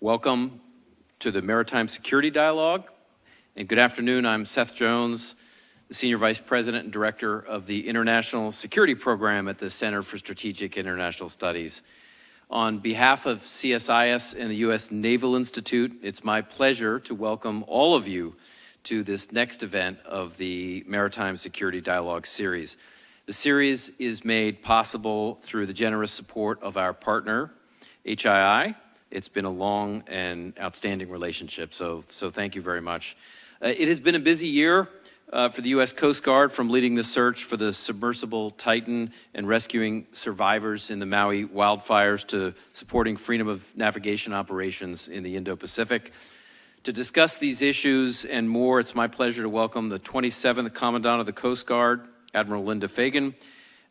Welcome to the Maritime Security Dialogue. And good afternoon, I'm Seth Jones, the Senior Vice President and Director of the International Security Program at the Center for Strategic International Studies. On behalf of CSIS and the U.S. Naval Institute, it's my pleasure to welcome all of you to this next event of the Maritime Security Dialogue series. The series is made possible through the generous support of our partner, HII. It's been a long and outstanding relationship, so thank you very much. It has been a busy year for the U.S. Coast Guard, from leading the search for the submersible Titan and rescuing survivors in the Maui Wildfires to supporting freedom of navigation operations in the Indo-Pacific. To discuss these issues and more, it's my pleasure to welcome the 27th Commandant of the Coast Guard, Admiral Linda Fagan.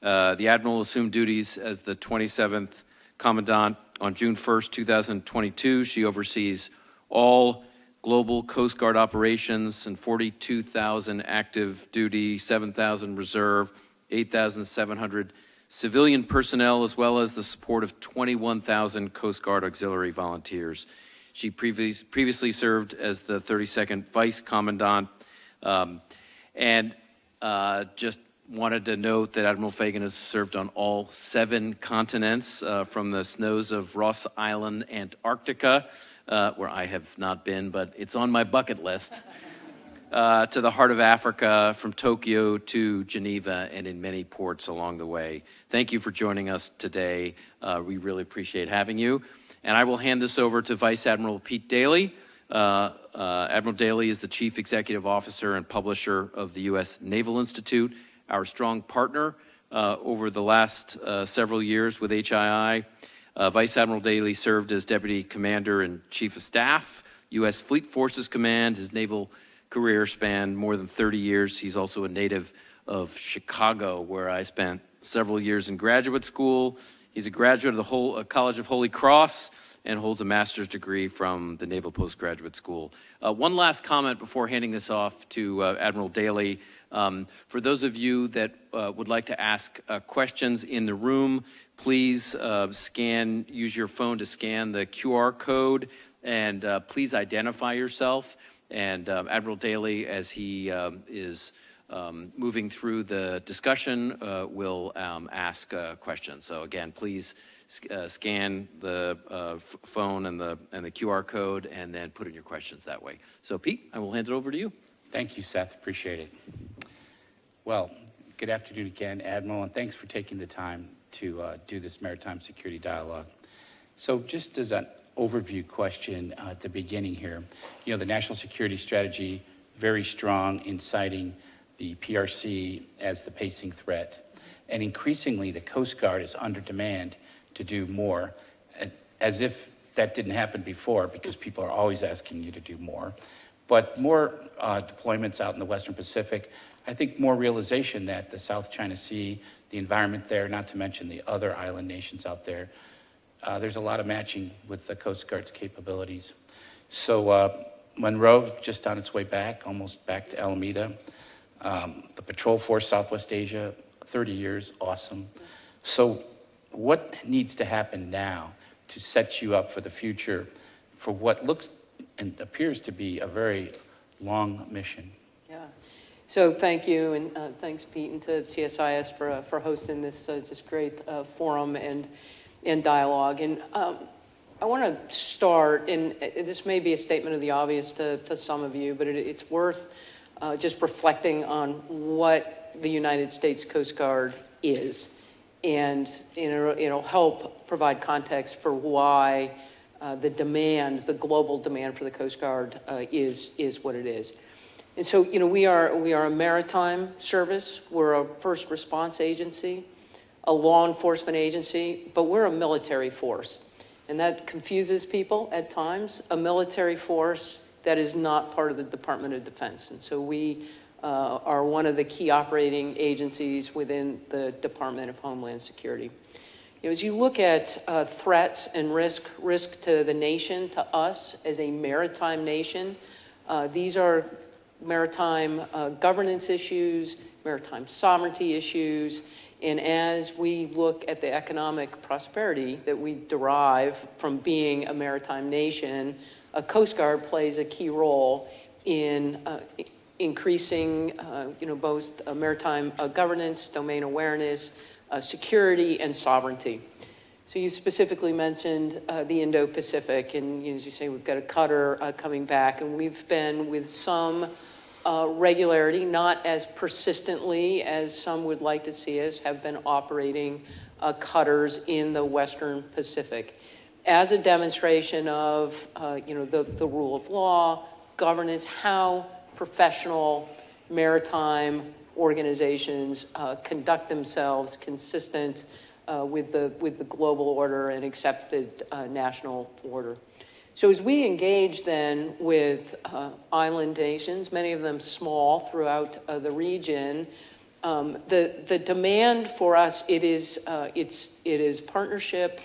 The Admiral assumed duties as the 27th Commandant on June 1st, 2022. She oversees all global Coast Guard operations and 42,000 active duty, 7,000 reserve, 8,700 civilian personnel, as well as the support of 21,000 Coast Guard auxiliary volunteers. She previously served as the 32nd Vice Commandant, just wanted to note that Admiral Fagan has served on all 7 continents, from the snows of Ross Island, Antarctica, where I have not been, but it's on my bucket list, to the heart of Africa, from Tokyo to Geneva, and in many ports along the way. Thank you for joining us today. We really appreciate having you. And I will hand this over to Vice Admiral Pete Daly. Admiral Daly is the Chief Executive Officer and publisher of the U.S. Naval Institute, our strong partner over the last several years with HII. Vice Admiral Daly served as Deputy Commander and Chief of Staff, U.S. Fleet Forces Command. His naval career spanned more than 30 years. He's also a native of Chicago, where I spent several years in graduate school. He's a graduate of the College of Holy Cross and holds a master's degree from the Naval Postgraduate School. One last comment before handing this off to Admiral Daly. For those of you that would like to ask questions in the room, please use your phone to scan the QR code, and please identify yourself. And Admiral Daly, as he is moving through the discussion, will ask questions. So again, please scan the phone and the QR code, and then put in your questions that way. So Pete, I will hand it over to you. Thank you, Seth. Appreciate it. Well, good afternoon again, Admiral, and thanks for taking the time to do this Maritime Security Dialogue. So just as an overview question at the beginning here, you know, the national security strategy, very strong in citing the PRC as the pacing threat. And increasingly, the Coast Guard is under demand to do more, as if that didn't happen before, because people are always asking you to do more. But more deployments out in the Western Pacific. I think more realization that the South China Sea, the environment there, not to mention the other island nations out there, there's a lot of matching with the Coast Guard's capabilities. So Monroe, just on its way back, almost back to Alameda. The Patrol Force Southwest Asia, 30 years, awesome. So what needs to happen now to set you up for the future for what looks and appears to be a very long mission? Yeah. So thank you, and thanks, Pete, and to CSIS for hosting this just great forum and dialogue. And I want to start, and this may be a statement of the obvious to some of you, but it's worth just reflecting on what the United States Coast Guard is. And it'll help provide context for why the global demand for the Coast Guard is what it is. And so, you know, we are a maritime service. We're a first response agency, a law enforcement agency, but we're a military force. And that confuses people at times, a military force that is not part of the Department of Defense. And so we are one of the key operating agencies within the Department of Homeland Security. You know, as you look at threats and risk to the nation, to us as a maritime nation, these are maritime governance issues, maritime sovereignty issues, And as we look at the economic prosperity that we derive from being a maritime nation, a Coast Guard plays a key role in increasing, both maritime governance, domain awareness, security, and sovereignty. So you specifically mentioned the Indo-Pacific, and as you say, we've got a cutter coming back, and we've been with some regularity, not as persistently as some would like to see us, have been operating cutters in the Western Pacific as a demonstration of, the rule of law, governance, how professional maritime organizations conduct themselves consistent with the global order and accepted national order. So as we engage then with island nations, many of them small throughout the region, the demand for us, it is partnership,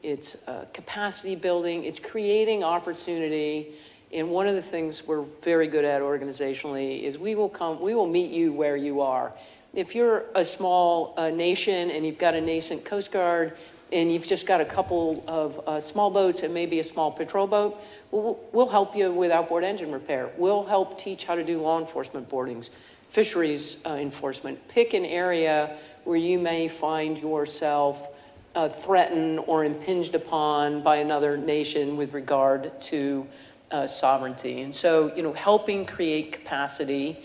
it's capacity building, it's creating opportunity. And one of the things we're very good at organizationally is we will meet you where you are. If you're a small nation and you've got a nascent Coast Guard and you've just got a couple of small boats and maybe a small patrol boat, we'll help you with outboard engine repair. We'll help teach how to do law enforcement boardings, fisheries enforcement. Pick an area where you may find yourself threatened or impinged upon by another nation with regard to sovereignty. And so, helping create capacity,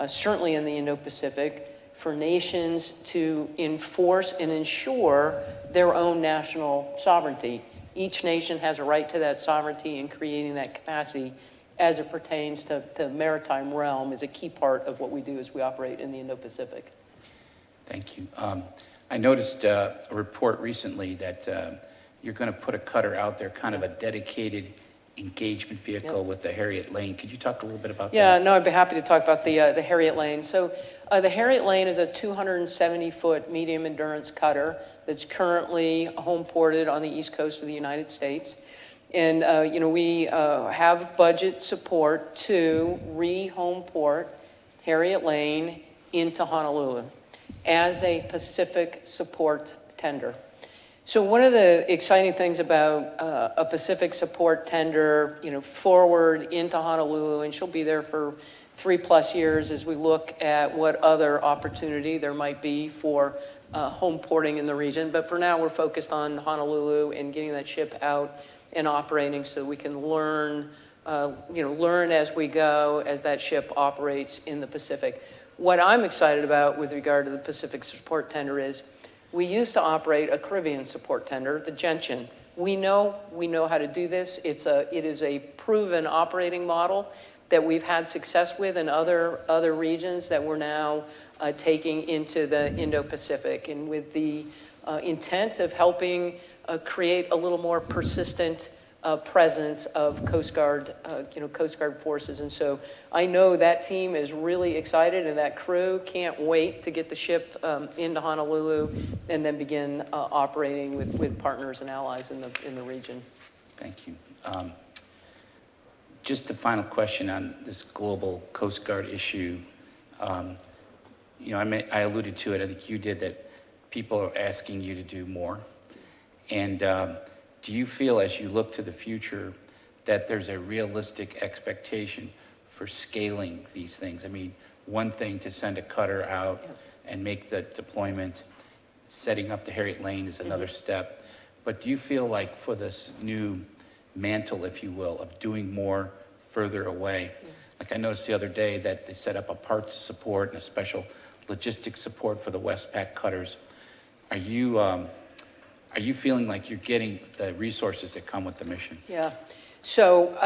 certainly in the Indo-Pacific, for nations to enforce and ensure their own national sovereignty. Each nation has a right to that sovereignty, and creating that capacity as it pertains to the maritime realm is a key part of what we do as we operate in the Indo-Pacific. Thank you. I noticed a report recently that you're going to put a cutter out there, kind of a dedicated engagement vehicle with the Harriet Lane. Could you talk a little bit about that? Yeah, no, I'd be happy to talk about the Harriet Lane. So the Harriet Lane is a 270-foot medium endurance cutter that's currently home ported on the east coast of the United States. And, we have budget support to re-home port Harriet Lane into Honolulu as a Pacific support tender. So one of the exciting things about a Pacific support tender, forward into Honolulu, and she'll be there for 3+ years as we look at what other opportunity there might be for home porting in the region. But for now, we're focused on Honolulu and getting that ship out and operating so we can learn as we go as that ship operates in the Pacific. What I'm excited about with regard to the Pacific support tender is we used to operate a Caribbean support tender, the Gentian. We know how to do this. It is a proven operating model that we've had success with in other regions that we're now taking into the Indo-Pacific, and with the intent of helping create a little more persistent presence of Coast Guard forces. And so I know that team is really excited, and that crew can't wait to get the ship into Honolulu and then begin operating with partners and allies in the region. Thank you. Just the final question on this global Coast Guard issue. I alluded to it, I think you did, that people are asking you to do more. And do you feel, as you look to the future, that there's a realistic expectation for scaling these things? I mean, one thing to send a cutter out and make the deployment, setting up the Harriet Lane is another step. But do you feel like for this new mantle, if you will, of doing more further away, like I noticed the other day that they set up a parts support and a special logistics support for the Westpac cutters. Are you feeling like you're getting the resources that come with the mission? Yeah. So,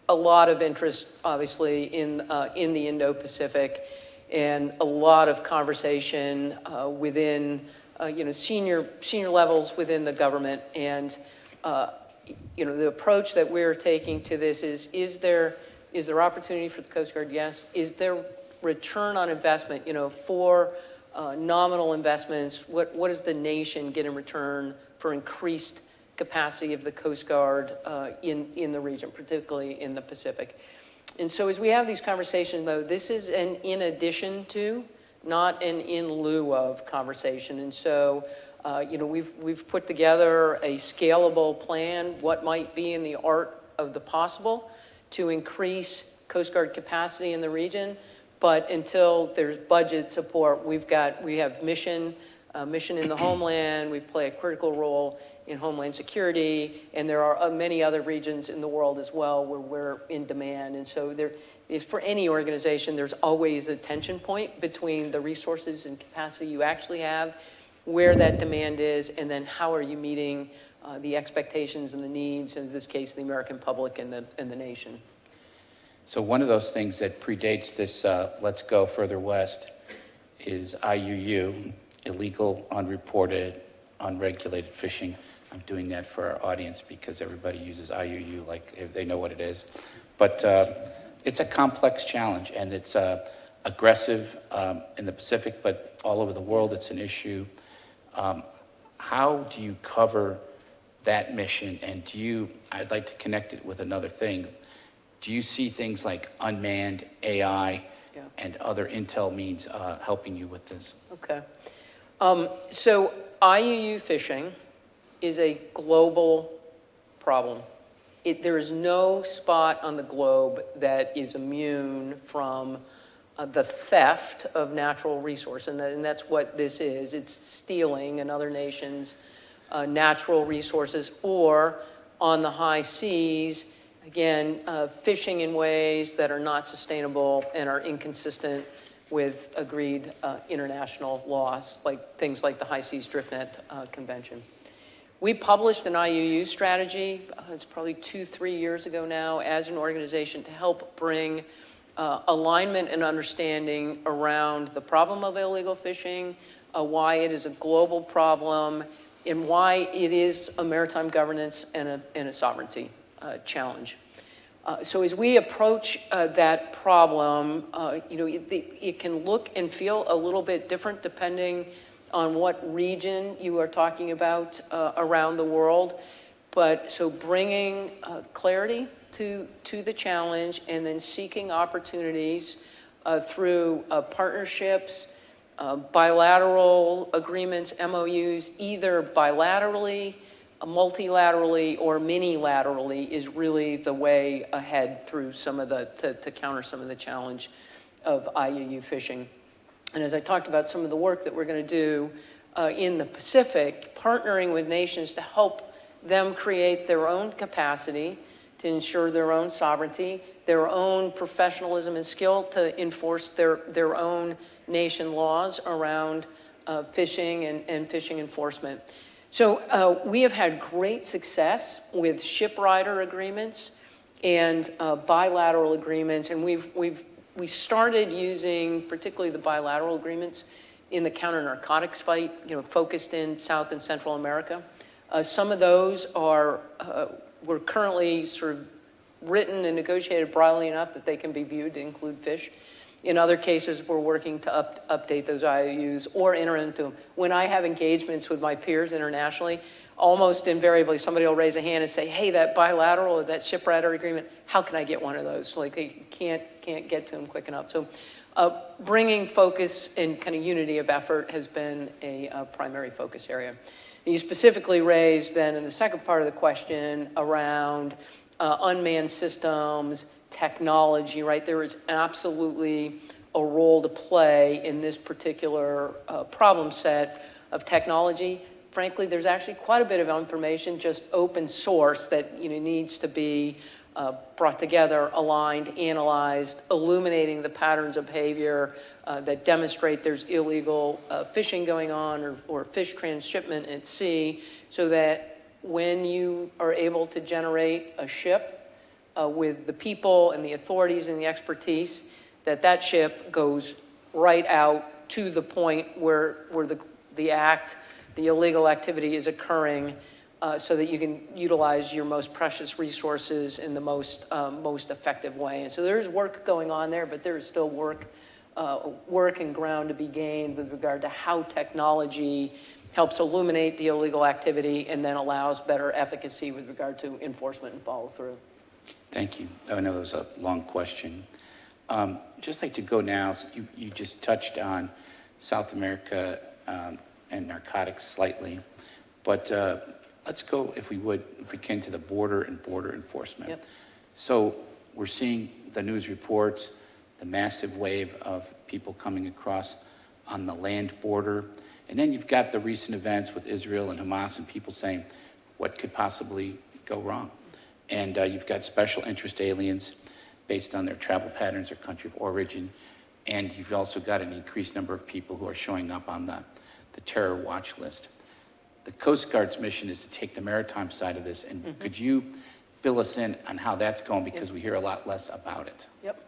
a lot of interest, obviously, in the Indo-Pacific, and a lot of conversation within, senior levels within the government. And, the approach that we're taking to this is there opportunity for the Coast Guard? Yes. Is there return on investment, for nominal investments? What does the nation get in return for increased capacity of the Coast Guard in the region, particularly in the Pacific? And so as we have these conversations, though, this is in addition to not an in lieu of conversation. And so, we've put together a scalable plan, what might be in the art of the possible, to increase Coast Guard capacity in the region. But until there's budget support, we have mission in the homeland. We play a critical role in homeland security, and there are many other regions in the world as well where we're in demand. And so if for any organization, there's always a tension point between the resources and capacity you actually have, where that demand is, and then how are you meeting the expectations and the needs, in this case, the American public and the nation. So one of those things that predates this Let's Go Further West is IUU, illegal, unreported, unregulated fishing. I'm doing that for our audience because everybody uses IUU like if they know what it is. But it's a complex challenge, and it's aggressive in the Pacific, but all over the world it's an issue. How do you cover that mission? And I'd like to connect it with another thing. Do you see things like unmanned AI and other intel means helping you with this? Okay. So IUU fishing is a global problem. There is no spot on the globe that is immune from the theft of natural resource, and that's what this is. It's stealing another nation's natural resources, or on the high seas, again, fishing in ways that are not sustainable and are inconsistent with agreed international laws, like things like the High Seas Drift Net Convention. We published an IUU strategy, it's probably 2-3 years ago now, as an organization to help bring alignment and understanding around the problem of illegal fishing, why it is a global problem, and why it is a maritime governance and a sovereignty challenge. So as we approach that problem, it can look and feel a little bit different depending on what region you are talking about around the world. But so bringing clarity to the challenge, and then seeking opportunities through partnerships, bilateral agreements, MOUs, either bilaterally, multilaterally, or mini-laterally, is really the way ahead through to counter some of the challenge of IUU fishing. And as I talked about some of the work that we're going to do in the Pacific, partnering with nations to help them create their own capacity to ensure their own sovereignty, their own professionalism and skill to enforce their own nation laws around fishing and fishing enforcement. So we have had great success with shipwrighter agreements and bilateral agreements, and we started using particularly the bilateral agreements in the counter-narcotics fight, focused in South and Central America. Some of those were currently sort of written and negotiated broadly enough that they can be viewed to include fish. In other cases, we're working to update those IOUs or enter into them. When I have engagements with my peers internationally, almost invariably somebody will raise a hand and say, hey, that bilateral or that shipwrighter agreement, how can I get one of those? Like they can't get to them quick enough. So bringing focus and kind of unity of effort has been a primary focus area. You specifically raised then in the second part of the question around unmanned systems, technology, right? There is absolutely a role to play in this particular problem set of technology. Frankly, there's actually quite a bit of information, just open source, that needs to be brought together, aligned, analyzed, illuminating the patterns of behavior that demonstrate there's illegal fishing going on or fish transshipment at sea, so that when you are able to generate a ship with the people and the authorities and the expertise, that ship goes right out to the point where the illegal activity is occurring, so that you can utilize your most precious resources in the most effective way. And so there's work going on there, but there is still work and ground to be gained with regard to how technology helps illuminate the illegal activity and then allows better efficacy with regard to enforcement and follow through. Thank you. I know it was a long question. Just like to go now, you just touched on South America, and narcotics slightly. But let's go, if we can, to the border and border enforcement. Yep. So we're seeing the news reports, the massive wave of people coming across on the land border. And then you've got the recent events with Israel and Hamas and people saying, what could possibly go wrong? And you've got special interest aliens based on their travel patterns or country of origin. And you've also got an increased number of people who are showing up on the terror watch list. The Coast Guard's mission is to take the maritime side of this. And could you fill us in on how that's going? Because we hear a lot less about it. Yep.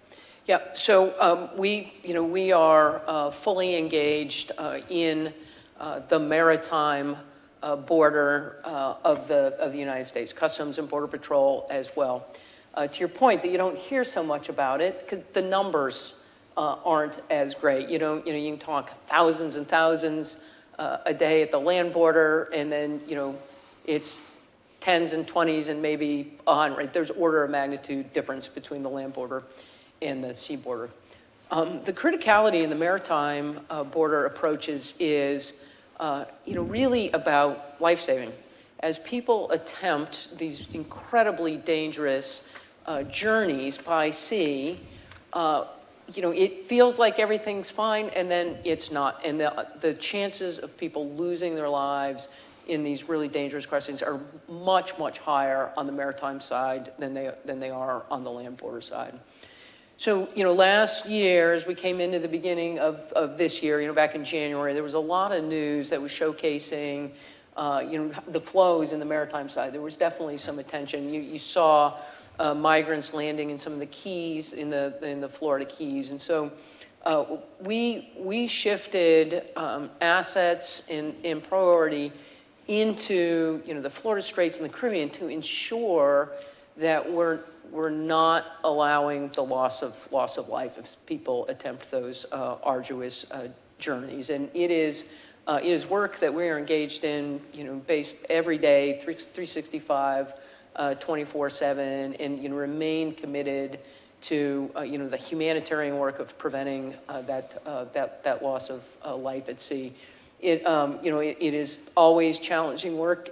Yeah, so we are fully engaged in the maritime border of the United States, Customs and Border Patrol as well. To your point that you don't hear so much about it because the numbers aren't as great. You can talk thousands and thousands a day at the land border, and then it's tens and 20s and maybe 100. There's order of magnitude difference between the land border and the sea border. The criticality in the maritime border approaches is, really about life-saving. As people attempt these incredibly dangerous journeys by sea, it feels like everything's fine, and then it's not. And the chances of people losing their lives in these really dangerous crossings are much, much higher on the maritime side than they are on the land border side. So, last year, as we came into the beginning of this year, back in January, there was a lot of news that was showcasing, the flows in the maritime side. There was definitely some attention. You saw migrants landing in some of the keys in the Florida Keys, and so we shifted assets in priority into the Florida Straits and the Caribbean to ensure that we're not allowing the loss of life as people attempt those arduous journeys. And it is work that we are engaged in, based every day, 365, 24/7, and remain committed to the humanitarian work of preventing that loss of life at sea. It is always challenging work.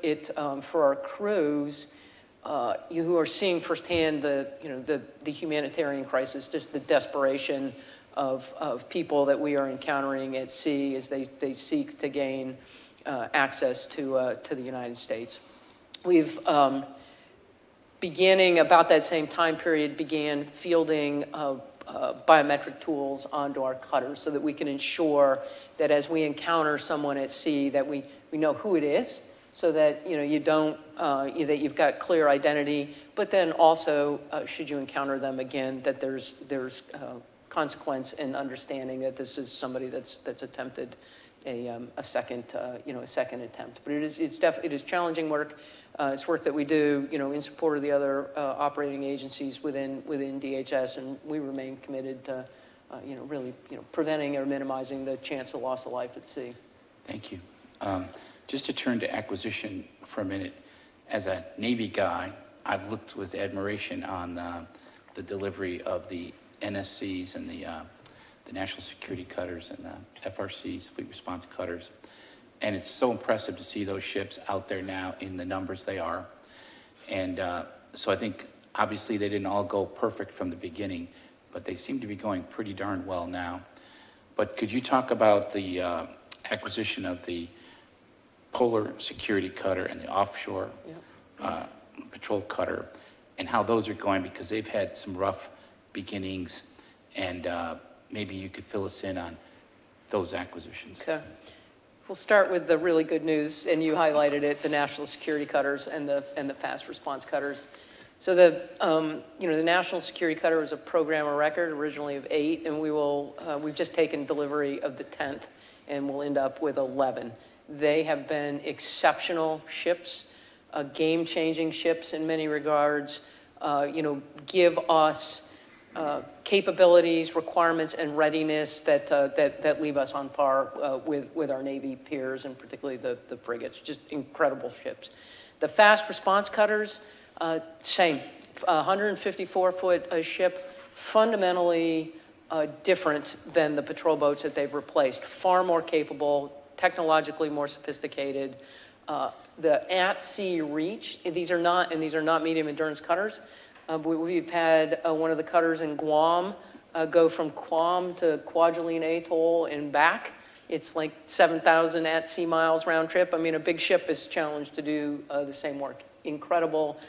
For our crews. Who are seeing firsthand the humanitarian crisis, just the desperation of people that we are encountering at sea as they seek to gain access to the United States. We've beginning about that same time period began fielding biometric tools onto our cutters so that we can ensure that as we encounter someone at sea that we know who it is, so that you don't that you've got clear identity, but then also should you encounter them again, that there's consequence and understanding that this is somebody that's attempted a second attempt. But it is challenging work. It's work that we do in support of the other operating agencies within DHS, and we remain committed to really preventing or minimizing the chance of loss of life at sea. Thank you. Just to turn to acquisition for a minute, as a Navy guy, I've looked with admiration on the delivery of the NSCs and the National Security Cutters and the FRCs, Fleet Response Cutters. And it's so impressive to see those ships out there now in the numbers they are. And so I think, obviously, they didn't all go perfect from the beginning, but they seem to be going pretty darn well now. But could you talk about the acquisition of the Polar Security Cutter and the offshore patrol cutter, and how those are going, because they've had some rough beginnings, and maybe you could fill us in on those acquisitions. Okay. We'll start with the really good news, and you highlighted it: the National Security Cutters and the Fast Response Cutters. So the National Security Cutter was a program of record, originally of 8, and we've just taken delivery of the 10th, and we'll end up with 11. They have been exceptional ships, game-changing ships in many regards. Give us capabilities, requirements, and readiness that leave us on par with our Navy peers, and particularly the frigates. Just incredible ships. The Fast Response Cutters, same, 154-foot ship, fundamentally different than the patrol boats that they've replaced. Far more capable, technologically more sophisticated. The at-sea reach, these are not medium endurance cutters. We've had one of the cutters in Guam go from Guam to Kwajalein Atoll and back. It's like 7,000 at-sea miles round trip. I mean, a big ship is challenged to do the same work. Incredible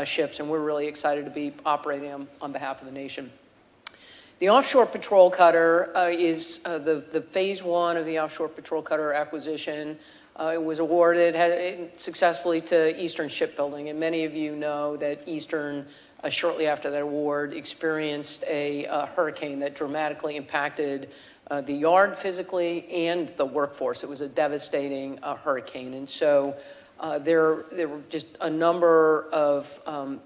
ships, and we're really excited to be operating them on behalf of the nation. The offshore patrol cutter is the phase one of the offshore patrol cutter acquisition. It was awarded successfully to Eastern Shipbuilding, and many of you know that Eastern, shortly after that award, experienced a hurricane that dramatically impacted the yard physically and the workforce. It was a devastating hurricane, and so there were just a number of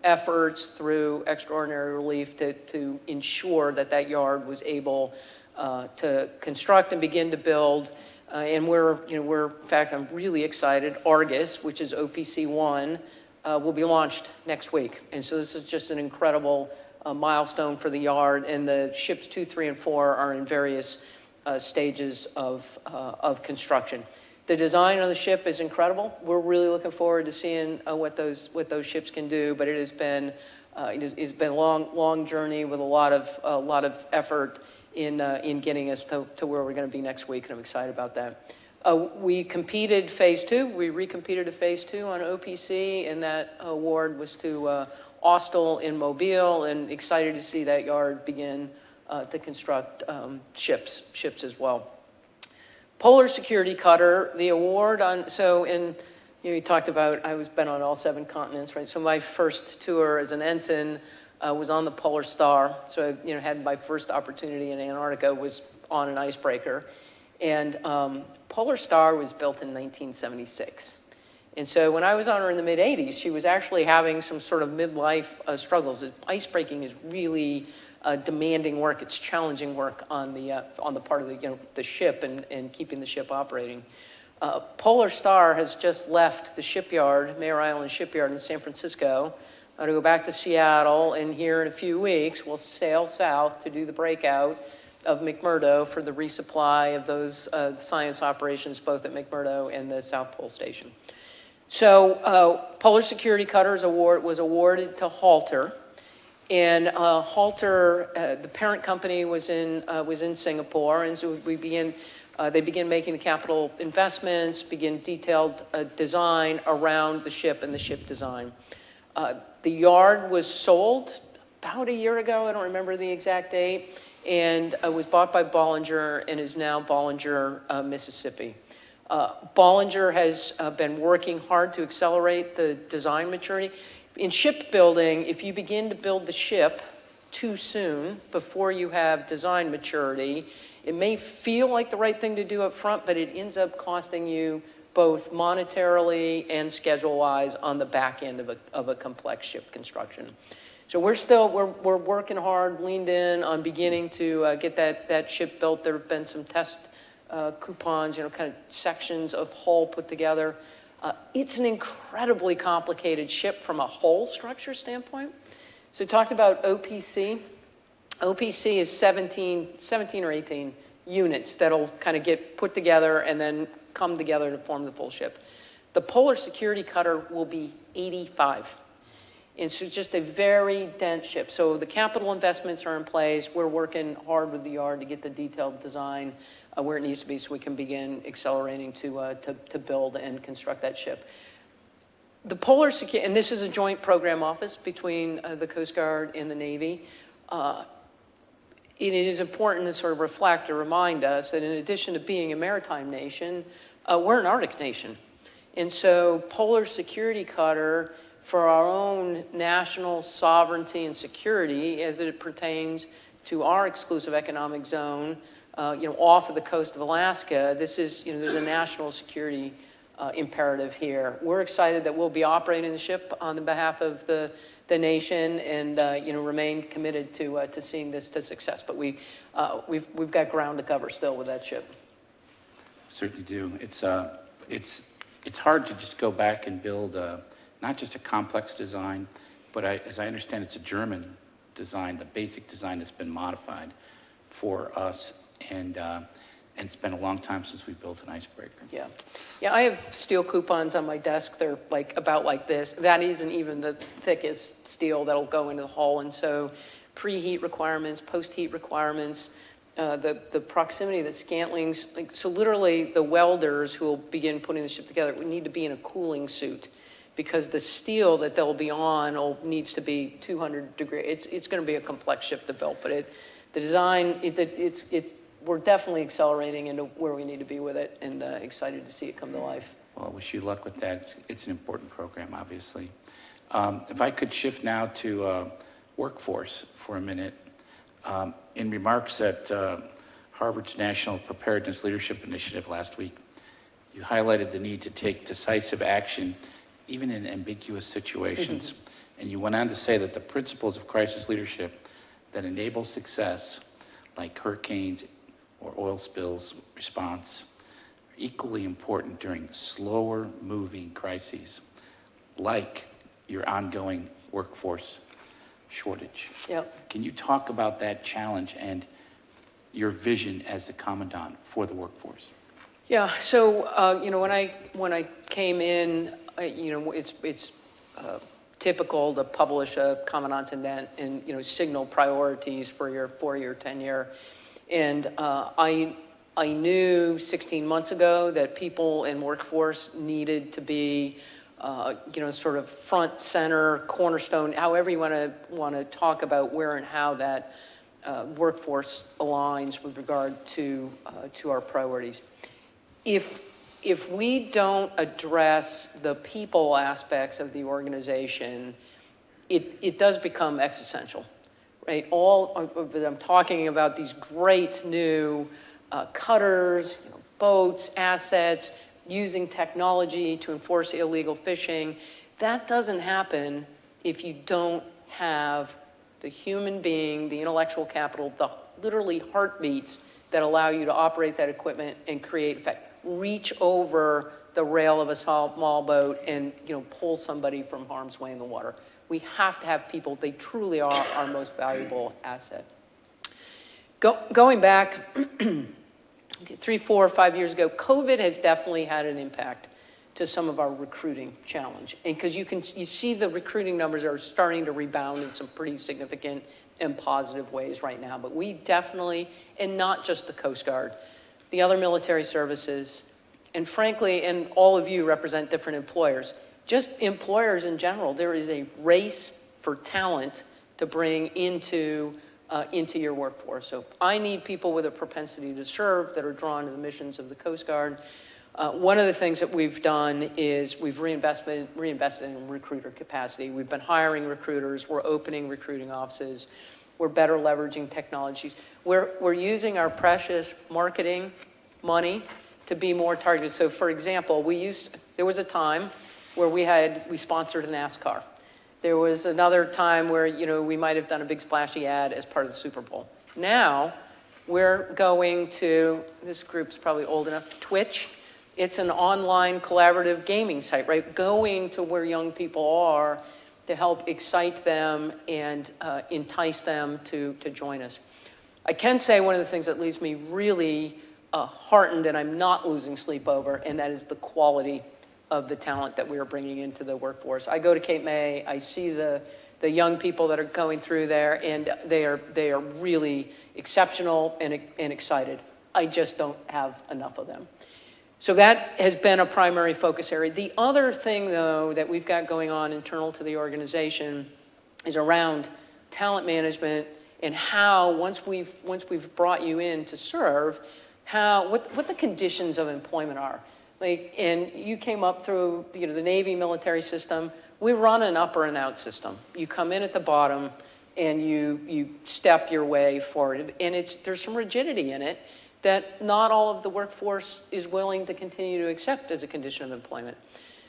efforts through extraordinary relief to ensure that that yard was able to construct and begin to build. And in fact, I'm really excited. Argus, which is OPC-1, will be launched next week. And so this is just an incredible milestone for the yard. And the ships 2, 3, and 4 are in various stages of construction. The design of the ship is incredible. We're really looking forward to seeing what those ships can do. But it has been it's been a long journey with a lot of effort in getting us to where we're going to be next week, and I'm excited about that. We competed phase 2. We recompeted a phase 2 on OPC, and that award was to Austal in Mobile, and excited to see that yard begin to construct ships as well. Polar Security Cutter, the award on, you talked about, I've been on all 7 continents, right? So my first tour as an ensign was on the Polar Star. So I had my first opportunity in Antarctica was on an icebreaker. And Polar Star was built in 1976. And so when I was on her in the mid-'80s, she was actually having some sort of midlife struggles. Icebreaking is really demanding work. It's challenging work on the part of the ship and keeping the ship operating. Polar Star has just left the shipyard, Mare Island Shipyard in San Francisco, to go back to Seattle, and here in a few weeks we'll sail south to do the breakout of McMurdo for the resupply of those science operations both at McMurdo and the South Pole Station. So Polar Security Cutters award was awarded to Halter, and Halter, the parent company was in Singapore, and so they began making the capital investments, begin detailed design around the ship and the ship design. The yard was sold about a year ago, I don't remember the exact date, and was bought by Bollinger and is now Bollinger, Mississippi. Bollinger has been working hard to accelerate the design maturity. In shipbuilding, if you begin to build the ship too soon before you have design maturity, it may feel like the right thing to do up front, but it ends up costing you both monetarily and schedule-wise on the back end of a complex ship construction. So we're working hard, leaned in on beginning to get that ship built. There have been some test coupons, kind of sections of hull put together. It's an incredibly complicated ship from a hull structure standpoint. So we talked about OPC. OPC is 17 or 18 units that'll kind of get put together and then come together to form the full ship. The Polar Security Cutter will be 85. And so just a very dense ship. So the capital investments are in place. We're working hard with the yard to get the detailed design where it needs to be so we can begin accelerating to build and construct that ship. The Polar Security, and this is a joint program office between the Coast Guard and the Navy. It is important to sort of reflect or remind us that in addition to being a maritime nation, we're an Arctic nation. And so Polar Security Cutter, for our own national sovereignty and security as it pertains to our exclusive economic zone, off of the coast of Alaska, this is, there's a national security imperative here. We're excited that we'll be operating the ship on the behalf of the nation and, remain committed to seeing this to success. But we've got ground to cover still with that ship. Certainly do. It's hard to just go back and build not just a complex design, but as I understand, it's a German design, the basic design has been modified for us, and it's been a long time since we built an icebreaker. Yeah. Yeah, I have steel coupons on my desk. They're like about like this. That isn't even the thickest steel that'll go into the hull. And so preheat requirements, post-heat requirements, the proximity of the scantlings. Like, so literally the welders who will begin putting the ship together would need to be in a cooling suit because the steel that they'll be on needs to be 200 degrees. It's going to be a complex ship to build, but the design, we're definitely accelerating into where we need to be with it, and excited to see it come to life. Well, I wish you luck with that. It's an important program, obviously. If I could shift now to workforce for a minute. In remarks at Harvard's National Preparedness Leadership Initiative last week, you highlighted the need to take decisive action, even in ambiguous situations. And you went on to say that the principles of crisis leadership that enable success, like hurricanes or oil spills response, are equally important during slower moving crises, like your ongoing workforce shortage. Yep. Can you talk about that challenge and your vision as the Commandant for the workforce? Yeah, so, when I came in, it's typical to publish a Commandant's indent and, signal priorities for your 4-year tenure. And I knew 16 months ago that people in workforce needed to be, sort of front, center, cornerstone, however you want to talk about where and how that workforce aligns with regard to our priorities. If we don't address the people aspects of the organization, it does become existential. Right, I'm talking about these great new cutters, boats, assets, using technology to enforce illegal fishing. That doesn't happen if you don't have the human being, the intellectual capital, the literally heartbeats that allow you to operate that equipment and create effect. Reach over the rail of a small boat and pull somebody from harm's way in the water. We have to have people. They truly are our most valuable asset. Going back 3, 4, 5 years ago, COVID has definitely had an impact to some of our recruiting challenge. And because you see the recruiting numbers are starting to rebound in some pretty significant and positive ways right now. But we definitely, and not just the Coast Guard, the other military services, and frankly, and all of you represent different employers, just employers in general, there is a race for talent to bring into your workforce. So I need people with a propensity to serve that are drawn to the missions of the Coast Guard. One of the things that we've done is we've reinvested in recruiter capacity. We've been hiring recruiters. We're opening recruiting offices. We're better leveraging technologies. We're using our precious marketing money to be more targeted. So, for example, there was a time where we sponsored a NASCAR. There was another time where, we might have done a big splashy ad as part of the Super Bowl. Now, we're going to, this group's probably old enough, Twitch. It's an online collaborative gaming site, right? Going to where young people are to help excite them and entice them to join us. I can say one of the things that leaves me really heartened and I'm not losing sleep over, and that is the quality of the talent that we are bringing into the workforce. I go to Cape May, I see the young people that are going through there, and they are really exceptional and excited. I just don't have enough of them. So that has been a primary focus area. The other thing, though, that we've got going on internal to the organization is around talent management and how, once we've brought you in to serve, what the conditions of employment are. And you came up through the Navy military system. We run an up or an out system. You come in at the bottom and you step your way forward. And there's some rigidity in it that not all of the workforce is willing to continue to accept as a condition of employment.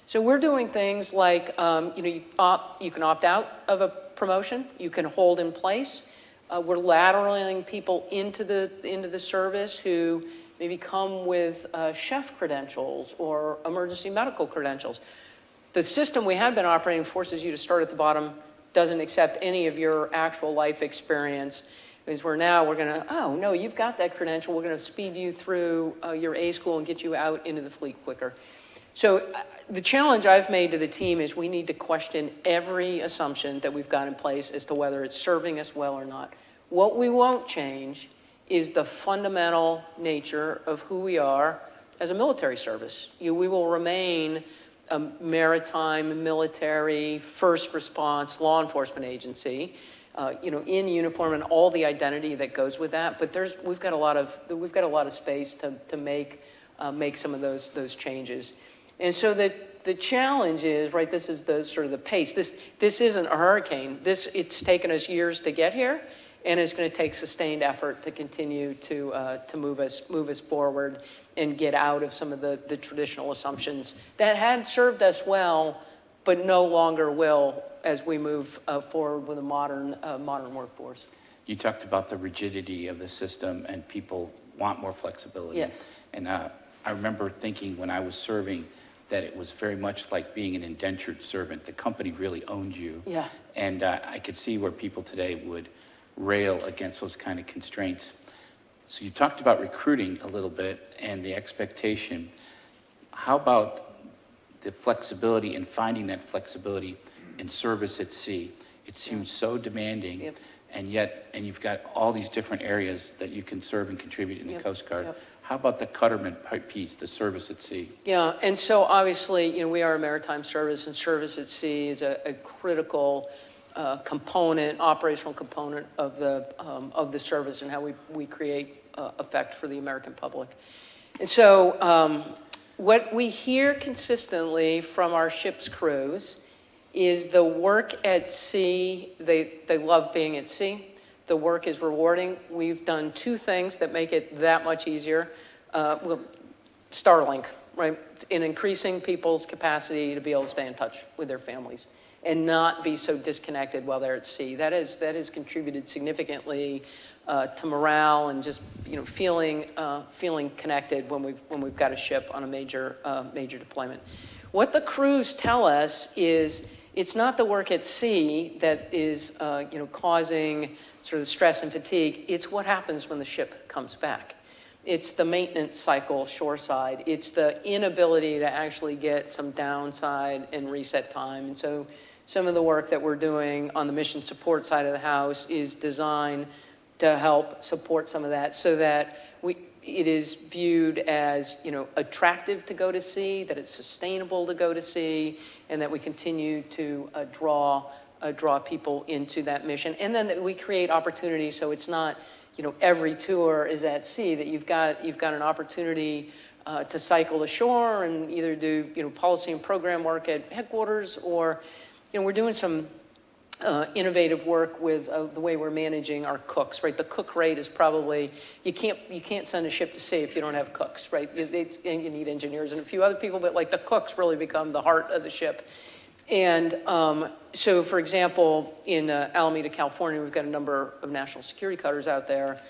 So we're doing things like, you can opt out of a promotion. You can hold in place. We're lateraling people into the service who maybe come with chef credentials or emergency medical credentials. The system we have been operating forces you to start at the bottom, doesn't accept any of your actual life experience. Because we're going to, oh, no, you've got that credential. We're going to speed you through your A school and get you out into the fleet quicker. So the challenge I've made to the team is we need to question every assumption that we've got in place as to whether it's serving us well or not. What we won't change is the fundamental nature of who we are as a military service. We will remain a maritime, military, first response, law enforcement agency, in uniform and all the identity that goes with that. But we've got a lot of space to make some of those changes. And so the challenge is, right, this is the sort of the pace. This isn't a hurricane. It's taken us years to get here, and it's going to take sustained effort to continue to move us forward and get out of some of the traditional assumptions that had served us well, but no longer will as we move forward with a modern workforce. You talked about the rigidity of the system, and people want more flexibility. Yes. And I remember thinking when I was serving that it was very much like being an indentured servant. The company really owned you. Yeah. And I could see where people today would rail against those kind of constraints. So you talked about recruiting a little bit and the expectation. How about the flexibility and finding that flexibility in service at sea? It seems so demanding. Yep. And you've got all these different areas that you can serve and contribute in the Yep. Coast Guard. Yep. How about the Cutterman piece, the service at sea? Yeah, and so obviously, we are a maritime service, and service at sea is a critical component, operational component of the service and how we create effect for the American public. And so what we hear consistently from our ship's crews is the work at sea, they love being at sea. The work is rewarding. We've done two things that make it that much easier. Starlink, right? In increasing people's capacity to be able to stay in touch with their families and not be so disconnected while they're at sea. That has contributed significantly to morale and just feeling connected when we've got a ship on a major deployment. What the crews tell us is it's not the work at sea that is causing sort of stress and fatigue. It's what happens when the ship comes back. It's the maintenance cycle shoreside. It's the inability to actually get some downside and reset time. And so some of the work that we're doing on the mission support side of the house is designed to help support some of that so that it is viewed as attractive to go to sea, that it's sustainable to go to sea, and that we continue to draw people into that mission. And then that we create opportunities so it's not every tour is at sea, that you've got an opportunity to cycle ashore and either do policy and program work at headquarters, or we're doing some innovative work with the way we're managing our cooks, right? The cook rate is probably, you can't send a ship to sea if you don't have cooks, right? And you need engineers and a few other people, but like the cooks really become the heart of the ship. And so, for example, in Alameda, California, we've got a number of national security cutters out there.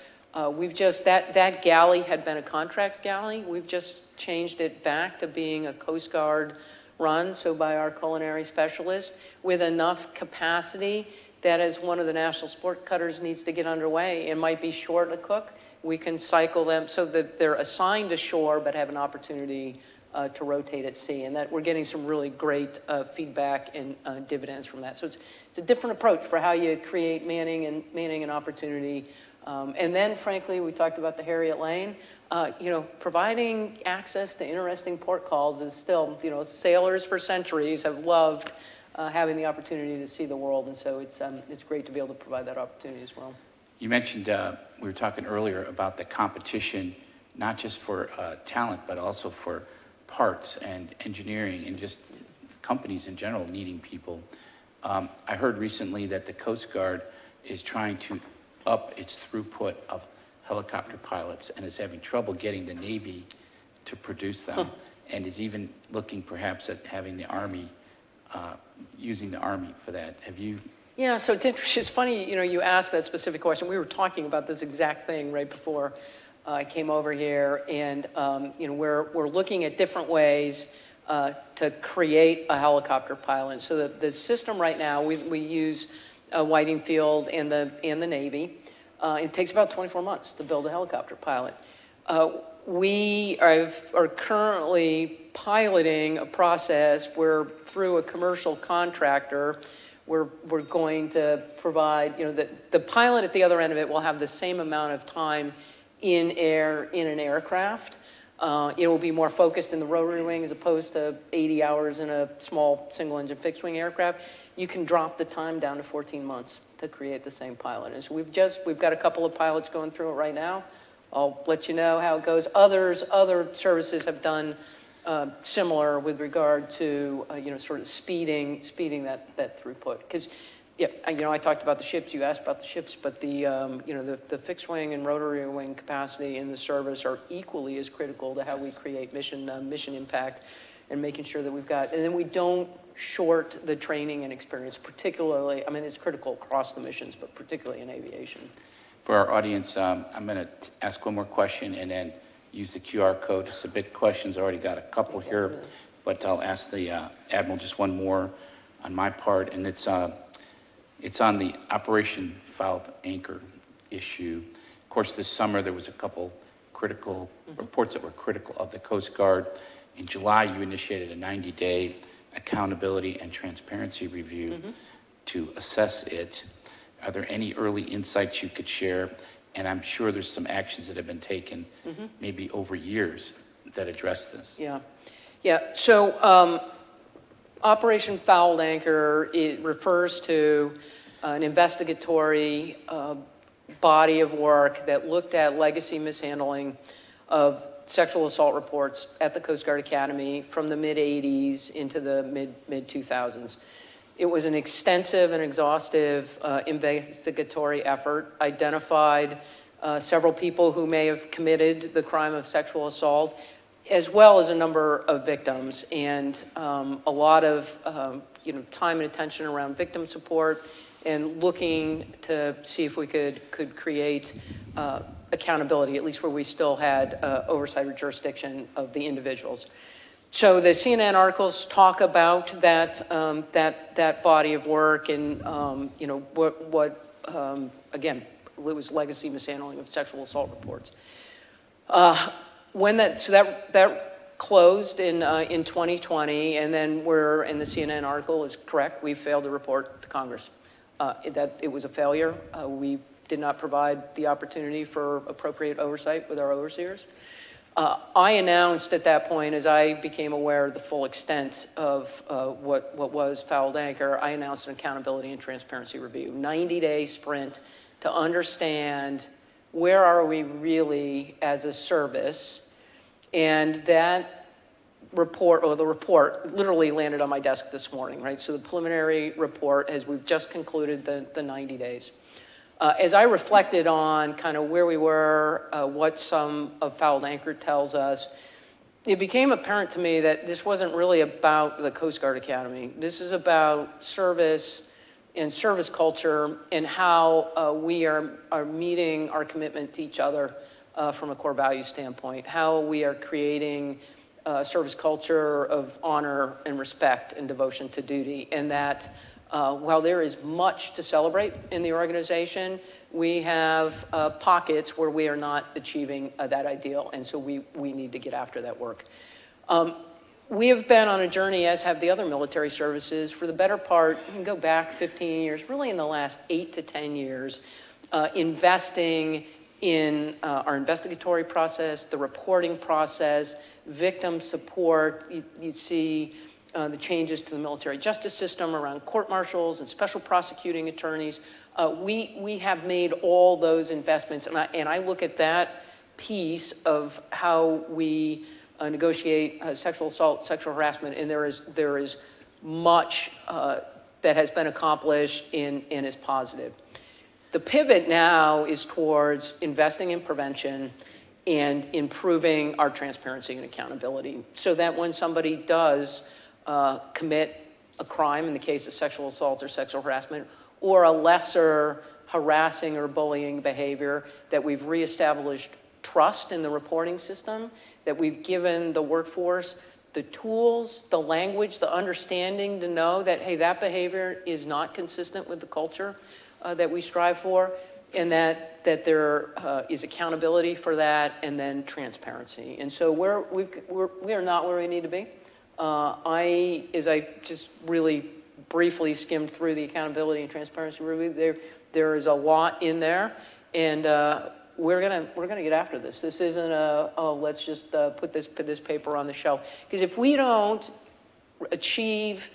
We've just, that galley had been a contract galley. We've just changed it back to being a Coast Guard run, so by our culinary specialists, with enough capacity that as one of the national sport cutters needs to get underway and might be short a cook, we can cycle them so that they're assigned ashore but have an opportunity to rotate at sea, and that we're getting some really great feedback and dividends from that. So it's a different approach for how you create manning and opportunity. And then, frankly, we talked about the Harriet Lane. Providing access to interesting port calls is still, sailors for centuries have loved having the opportunity to see the world, and so it's great to be able to provide that opportunity as well. You mentioned, we were talking earlier about the competition, not just for talent, but also for parts and engineering and just companies in general needing people. I heard recently that the Coast Guard is trying to up its throughput of helicopter pilots and is having trouble getting the Navy to produce them, and is even looking perhaps at having the Army, using the Army for that. Have you? Yeah, so it's interesting. It's funny, you asked that specific question. We were talking about this exact thing right before I came over here, and we're looking at different ways to create a helicopter pilot. So the system right now, we use Whiting Field and the Navy. It takes about 24 months to build a helicopter pilot. We are currently piloting a process where through a commercial contractor, we're going to provide, the pilot at the other end of it will have the same amount of time in an aircraft. It will be more focused in the rotary wing as opposed to 80 hours in a small single-engine fixed-wing aircraft. You can drop the time down to 14 months to create the same pilot. And so we've got a couple of pilots going through it right now. I'll let you know how it goes. Other services have done similar with regard to sort of speeding that throughput. Because I talked about the ships. You asked about the ships, but the fixed wing and rotary wing capacity in the service are equally as critical to how we create mission impact and making sure that we've got. And then we don't short the training and experience, particularly. I mean, it's critical across the missions, but particularly in aviation. For our audience, I'm going to ask one more question and then use the QR code to submit questions. I already got a couple here, but I'll ask the Admiral just one more on my part, and it's on the Operation Fouled Anchor issue. Of course, this summer there was a couple critical reports that were critical of the Coast Guard. In July, you initiated a 90-day accountability and transparency review to assess it. Are there any early insights you could share? And I'm sure there's some actions that have been taken maybe over years that address this. Yeah. So Operation Fouled Anchor, it refers to an investigatory body of work that looked at legacy mishandling of sexual assault reports at the Coast Guard Academy from the mid-'80s into the mid-2000s. It was an extensive and exhaustive investigatory effort, identified several people who may have committed the crime of sexual assault, as well as a number of victims, and a lot of time and attention around victim support and looking to see if we could create accountability, at least where we still had oversight or jurisdiction of the individuals. So the CNN articles talk about that body of work and again, it was legacy mishandling of sexual assault reports. That closed in 2020, and then the CNN article is correct. We failed to report to Congress that it was a failure. We did not provide the opportunity for appropriate oversight with our overseers. I announced at that point, as I became aware of the full extent of what was Fouled Anchor, I announced an accountability and transparency review, 90-day sprint to understand where are we really as a service. And that report, or the report, literally landed on my desk this morning, right? So the preliminary report, as we've just concluded the 90 days. As I reflected on kind of where we were, what some of Fouled Anchor tells us, it became apparent to me that this wasn't really about the Coast Guard Academy. This is about service and service culture and how we are meeting our commitment to each other from a core value standpoint, how we are creating a service culture of honor and respect and devotion to duty, and that while there is much to celebrate in the organization, we have pockets where we are not achieving that ideal, and so we need to get after that work. We have been on a journey, as have the other military services, for the better part, you can go back 15 years, really in the last 8 to 10 years, investing in our investigatory process, the reporting process, victim support. You see the changes to the military justice system around court-martials and special prosecuting attorneys. We have made all those investments, and I look at that piece of how we negotiate sexual assault, sexual harassment, and there is much that has been accomplished and is positive. The pivot now is towards investing in prevention and improving our transparency and accountability so that when somebody does commit a crime, in the case of sexual assault or sexual harassment, or a lesser harassing or bullying behavior, that we've reestablished trust in the reporting system, that we've given the workforce the tools, the language, the understanding to know that, hey, that behavior is not consistent with the culture that we strive for, and that there is accountability for that, and then transparency. And so we are not where we need to be. As I just really briefly skimmed through the accountability and transparency review, there is a lot in there, and we're gonna get after this. This isn't let's just put this paper on the shelf, because if we don't achieve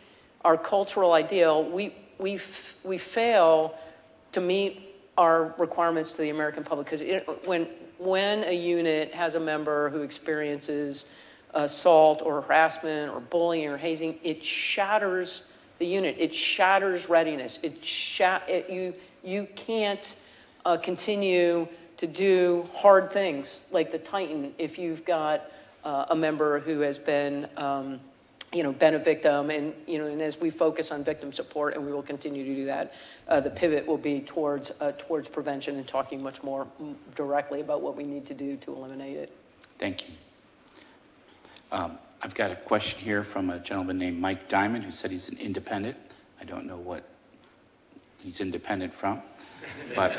our cultural ideal, we fail to meet our requirements to the American public. Because when a unit has a member who experiences assault or harassment or bullying or hazing, it shatters the unit. It shatters readiness. You can't continue to do hard things like the Titan if you've got a member who has been been a victim, and as we focus on victim support, and we will continue to do that, the pivot will be towards prevention and talking much more directly about what we need to do to eliminate it. Thank you. I've got a question here from a gentleman named Mike Diamond, who said he's an independent. I don't know what he's independent from, but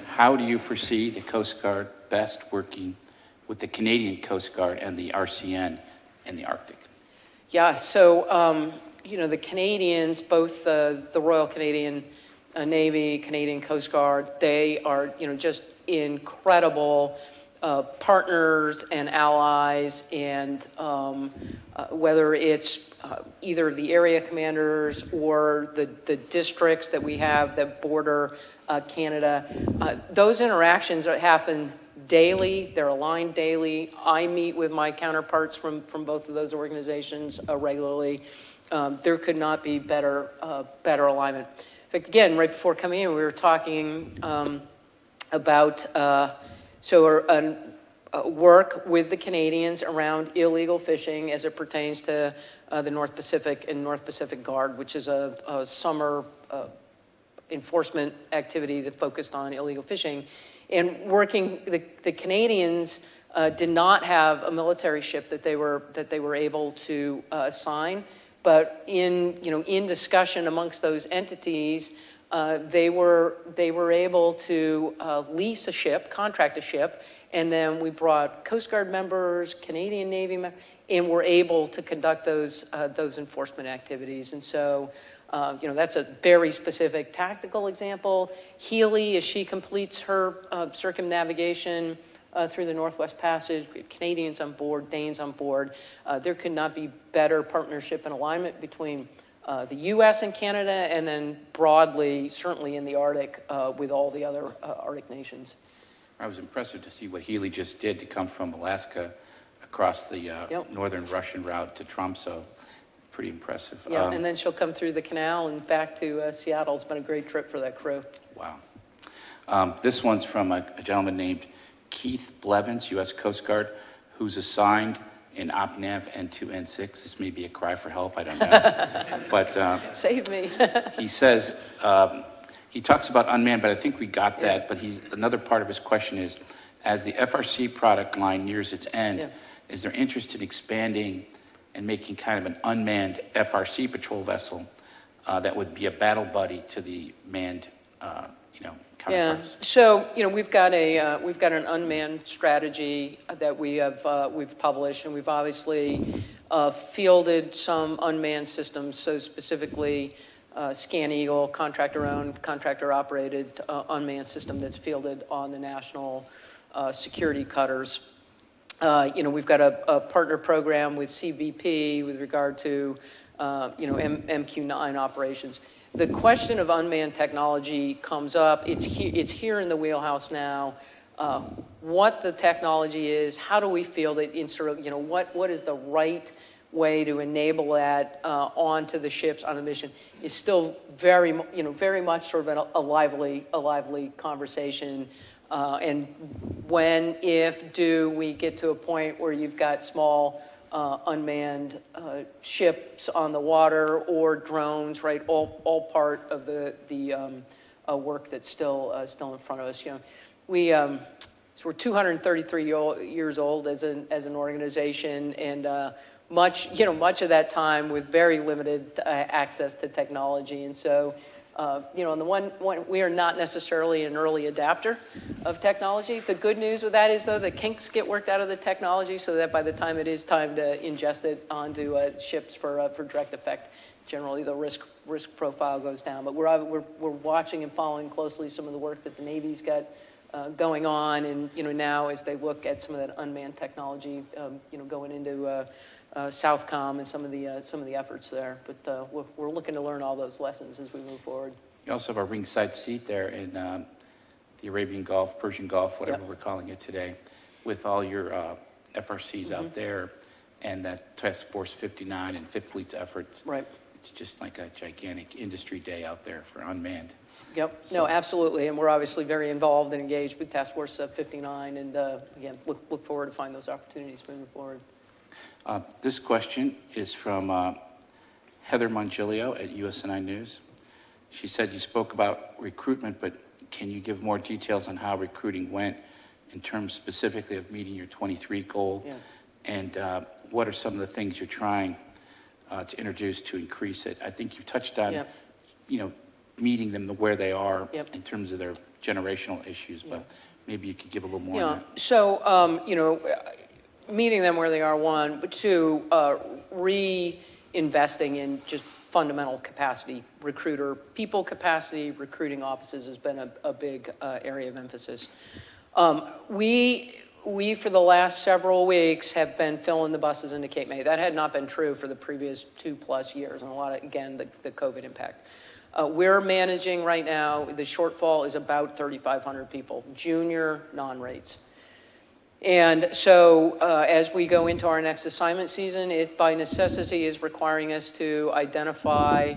how do you foresee the Coast Guard best working with the Canadian Coast Guard and the RCN in the Arctic? Yeah, so, the Canadians, both the Royal Canadian Navy, Canadian Coast Guard, they are, just incredible partners and allies, and whether it's either the area commanders or the districts that we have that border Canada, those interactions happen daily. They're aligned daily. I meet with my counterparts from both of those organizations regularly. There could not be better alignment. In fact, again, right before coming in, we were talking about work with the Canadians around illegal fishing as it pertains to the North Pacific and North Pacific Guard, which is a summer enforcement activity that focused on illegal fishing. And working, the Canadians did not have a military ship that they were able to assign, but in discussion amongst those entities, they were able to lease a ship, contract a ship, and then we brought Coast Guard members, Canadian Navy members, and were able to conduct those enforcement activities. And so, that's a very specific tactical example. Healy, as she completes her circumnavigation through the Northwest Passage, Canadians on board, Danes on board. There could not be better partnership and alignment between the U.S. and Canada, and then broadly, certainly in the Arctic, with all the other Arctic nations. I was impressed to see what Healy just did to come from Alaska across the northern Russian route to Tromsø. Pretty impressive. Yeah, and then she'll come through the canal and back to Seattle. It's been a great trip for that crew. Wow. This one's from a gentleman named Keith Blevins, U.S. Coast Guard, who's assigned in OPNAV N2, N6. This may be a cry for help, I don't know. But save me. He says, he talks about unmanned, but I think we got that. But another part of his question is, as the FRC product line nears its end, is there interest in expanding and making kind of an unmanned FRC patrol vessel that would be a battle buddy to the manned, counterparts? Yeah. So we've got an unmanned strategy that we've published, and we've obviously fielded some unmanned systems. So specifically, Scan Eagle, contractor-owned, contractor-operated unmanned system that's fielded on the national security cutters. We've got a partner program with CBP with regard to, MQ-9 operations. The question of unmanned technology comes up. It's here in the wheelhouse now. What the technology is, how do we field it? What is the right way to enable that onto the ships on a mission is still very much sort of a lively conversation. And when, if, do we get to a point where you've got small unmanned ships on the water or drones, right? All part of the work that's still in front of us. So we're 233 years old as an organization, and much of that time with very limited access to technology, and so On the one, we are not necessarily an early adapter of technology. The good news with that is, though, the kinks get worked out of the technology so that by the time it is time to ingest it onto ships for direct effect, generally the risk profile goes down. But we're watching and following closely some of the work that the Navy's got going on, and now as they look at some of that unmanned technology, going into Southcom and some of the efforts there. But we're looking to learn all those lessons as we move forward. You also have a ringside seat there in the Arabian Gulf, Persian Gulf, whatever Yep. we're calling it today, with all your FRCs out there and that Task Force 59 and Fifth Fleet's efforts. Right. It's just like a gigantic industry day out there for unmanned. Yep. So- No, absolutely. And we're obviously very involved and engaged with Task Force 59, and again, look forward to find those opportunities moving forward. This question is from Heather Mongilio at USNI News. She said you spoke about recruitment, but can you give more details on how recruiting went in terms specifically of meeting your 23 goal? Yeah. And what are some of the things you're trying to introduce to increase it? I think you touched on, Yep. Meeting them where they are Yep. in terms of their generational issues, but maybe you could give a little more Yeah. on that. So, meeting them where they are, one, but two, reinvesting in just fundamental capacity, people capacity, recruiting offices has been a big area of emphasis. We, for the last several weeks, have been filling the buses into Cape May. That had not been true for the previous 2+ years, and a lot of, again, the COVID impact. We're managing right now, the shortfall is about 3,500 people, junior non-rates. And so as we go into our next assignment season, it by necessity is requiring us to identify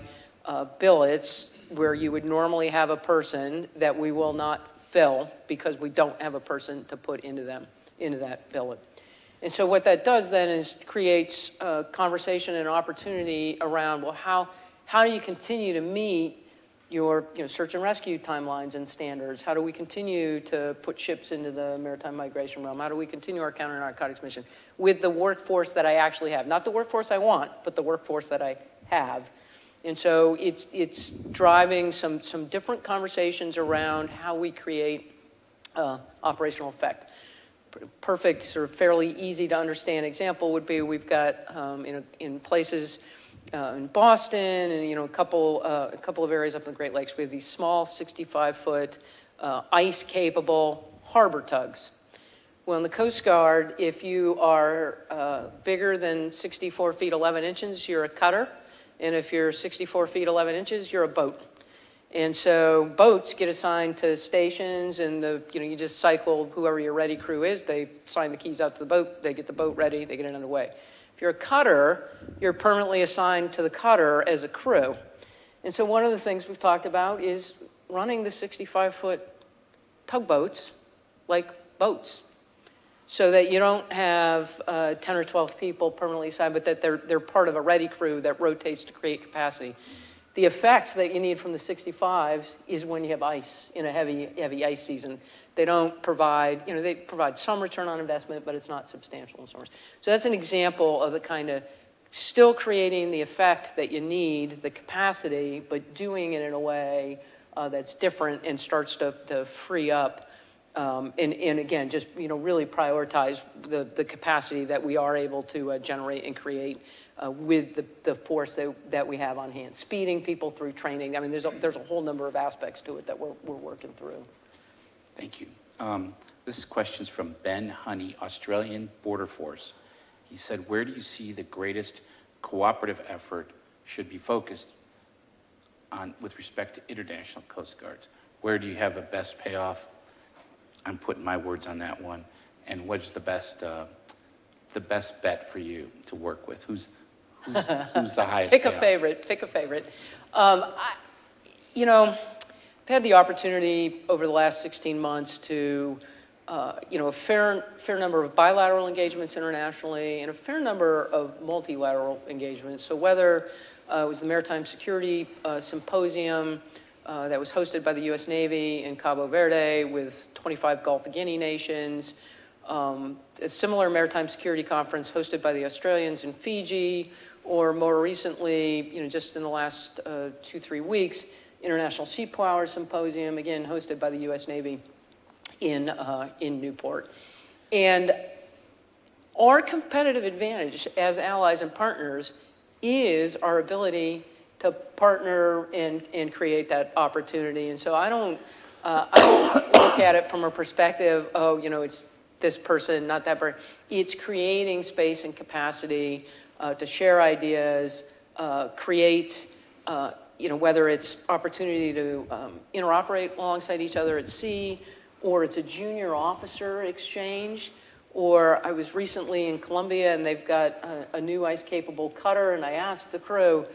billets where you would normally have a person that we will not fill because we don't have a person to put into that billet. And so what that does then is creates conversation and opportunity around, well, how do you continue to meet your search and rescue timelines and standards? How do we continue to put ships into the maritime migration realm? How do we continue our counter-narcotics mission with the workforce that I actually have? Not the workforce I want, but the workforce that I have. And so it's driving some different conversations around how we create operational effect. Perfect, sort of fairly easy to understand example would be we've got in places in Boston and a couple of areas up in the Great Lakes, we have these small 65-foot ice-capable harbor tugs. Well, in the Coast Guard, if you are bigger than 64 feet 11 inches, you're a cutter, and if you're 64 feet 11 inches, you're a boat. And so boats get assigned to stations, and you just cycle whoever your ready crew is. They sign the keys out to the boat. They get the boat ready. They get it underway. If you're a cutter, you're permanently assigned to the cutter as a crew. And so one of the things we've talked about is running the 65-foot tugboats like boats, so that you don't have 10 or 12 people permanently assigned, but that they're part of a ready crew that rotates to create capacity. The effect that you need from the 65s is when you have ice in a heavy ice season. They don't provide, they provide some return on investment, but it's not substantial in summers. So that's an example of the kind of still creating the effect that you need, the capacity, but doing it in a way that's different and starts to free up. And again, just really prioritize the capacity that we are able to generate and create with the force that we have on hand. Speeding people through training. I mean, there's a whole number of aspects to it that we're working through. Thank you. This question's from Ben Honey, Australian Border Force. He said, where do you see the greatest cooperative effort should be focused on with respect to international Coast Guards? Where do you have the best payoff? I'm putting my words on that one. And what's the best bet for you to work with? Who's the highest Pick payoff? Pick a favorite. I've had the opportunity over the last 16 months to, a fair number of bilateral engagements internationally and a fair number of multilateral engagements. So whether it was the Maritime Security Symposium that was hosted by the U.S. Navy in Cabo Verde with 25 Gulf of Guinea nations, a similar maritime security conference hosted by the Australians in Fiji, or more recently, just in the last 2-3 weeks, International Sea Power Symposium, again, hosted by the U.S. Navy in Newport. And our competitive advantage as allies and partners is our ability to partner and create that opportunity. And so I don't look at it from a perspective, oh, it's this person, not that person. It's creating space and capacity to share ideas, create, whether it's opportunity to interoperate alongside each other at sea, or it's a junior officer exchange, or I was recently in Colombia and they've got a new ice-capable cutter, and I asked the crew,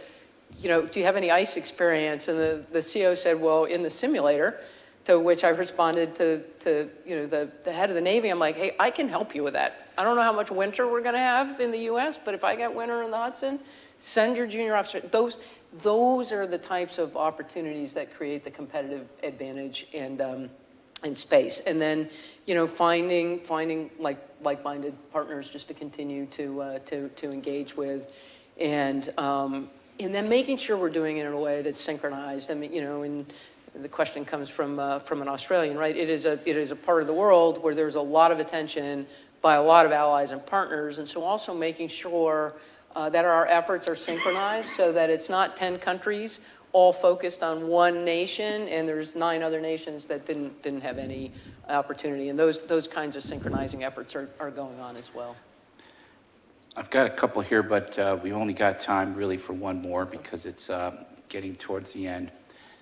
do you have any ice experience? And the CO said, well, in the simulator, to which I responded to the head of the Navy. I'm like, hey, I can help you with that. I don't know how much winter we're going to have in the U.S., but if I get winter in the Hudson, send your junior officer. Those are the types of opportunities that create the competitive advantage and space. And then, finding like-minded partners just to continue to engage with, and then making sure we're doing it in a way that's synchronized. I mean, and the question comes from an Australian, right? It is a part of the world where there's a lot of attention by a lot of allies and partners, and so also making sure that our efforts are synchronized so that it's not 10 countries all focused on one nation and there's 9 other nations that didn't have any opportunity. And those kinds of synchronizing efforts are going on as well. I've got a couple here, but we only got time really for one more because it's getting towards the end.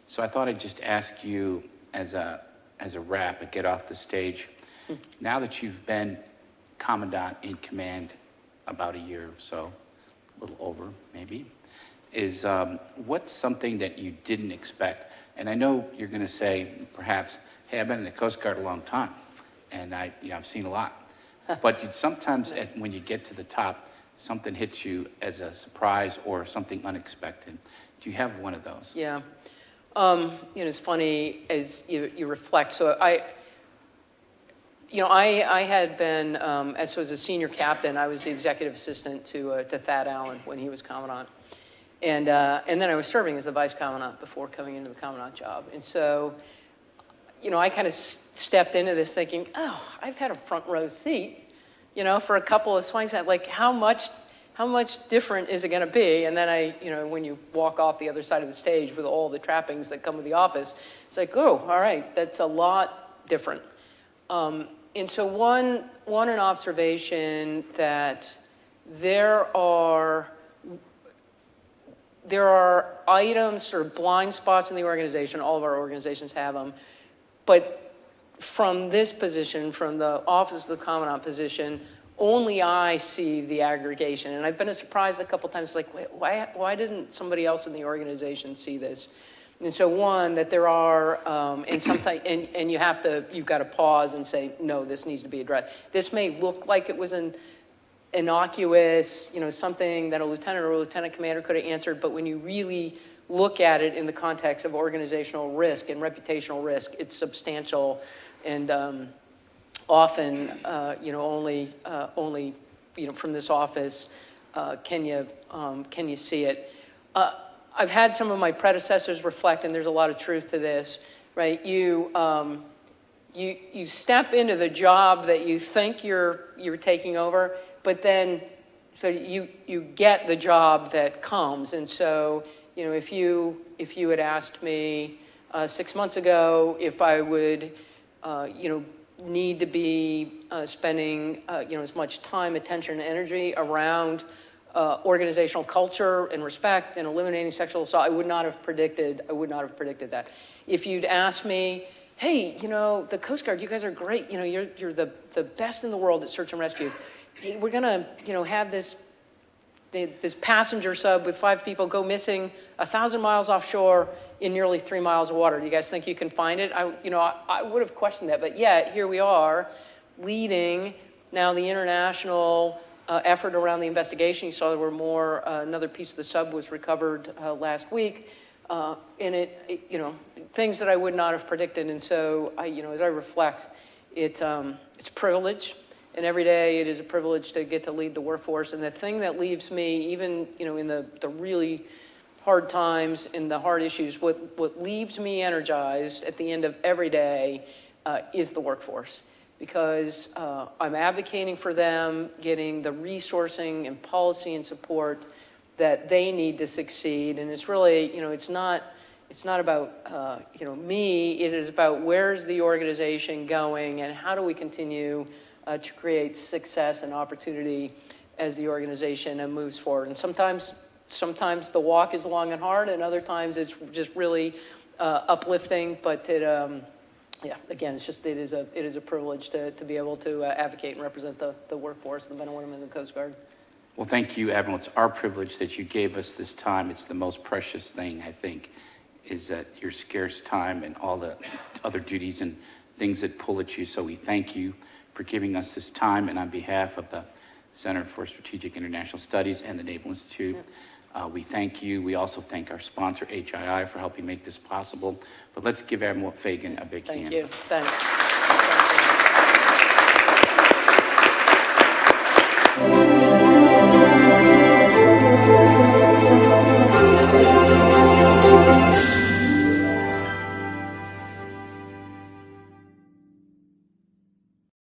So I thought I'd just ask you as a wrap, and get off the stage. Now that you've been Commandant in command about a year or so, a little over maybe, is what's something that you didn't expect? And I know you're going to say perhaps, hey, I've been in the Coast Guard a long time, and I've seen a lot. But sometimes when you get to the top, something hits you as a surprise or something unexpected. Do you have one of those? Yeah. It's funny as you reflect. So I had been, as a senior captain, I was the executive assistant to Thad Allen when he was Commandant. And then I was serving as the Vice Commandant before coming into the Commandant job. And so, I kind of stepped into this thinking, oh, I've had a front row seat, for a couple of swings. Like, how much different is it going to be? And then when you walk off the other side of the stage with all the trappings that come with the office, it's like, oh, all right, that's a lot different. And so one an observation that there are items or blind spots in the organization. All of our organizations have them. But from this position, from the office of the Commandant position, only I see the aggregation. And I've been surprised a couple times, like, why doesn't somebody else in the organization see this? And so one, that there are, and sometimes, and you've got to pause and say, no, this needs to be addressed. This may look like it was an innocuous, something that a lieutenant or a lieutenant commander could have answered, but when you really look at it in the context of organizational risk and reputational risk, it's substantial, and often, only from this office can you see it. I've had some of my predecessors reflect, and there's a lot of truth to this, right? You step into the job that you think you're taking over, but then so you get the job that comes. And so, if you had asked me 6 months ago if I would, need to be spending, as much time, attention, and energy around organizational culture and respect and eliminating sexual assault, I would not have predicted that. If you'd asked me, hey, the Coast Guard, you guys are great. You're the best in the world at search and rescue. Hey, we're gonna, have this passenger sub with 5 people go missing 1,000 miles offshore in nearly 3 miles of water. Do you guys think you can find it? I would have questioned that, but yet here we are, leading now the international effort around the investigation. You saw there were more. Another piece of the sub was recovered last week. And things that I would not have predicted. And so, as I reflect, it's a privilege, and every day it is a privilege to get to lead the workforce. And the thing that leaves me, even in the really hard times and the hard issues, what leaves me energized at the end of every day is the workforce. Because I'm advocating for them, getting the resourcing and policy and support that they need to succeed. And it's really, it's not about, me. It is about where's the organization going and how do we continue to create success and opportunity as the organization moves forward. And sometimes the walk is long and hard, and other times it's just really uplifting. But again, it is a privilege to be able to advocate and represent the workforce, the men and women in the Coast Guard. Well, thank you, Admiral. It's our privilege that you gave us this time. It's the most precious thing, I think, is that your scarce time and all the other duties and things that pull at you. So we thank you for giving us this time. And on behalf of the Center for Strategic International Studies and the Naval Institute, we thank you. We also thank our sponsor, HII, for helping make this possible. But let's give Admiral Fagan a big hand. Thank you. Thanks.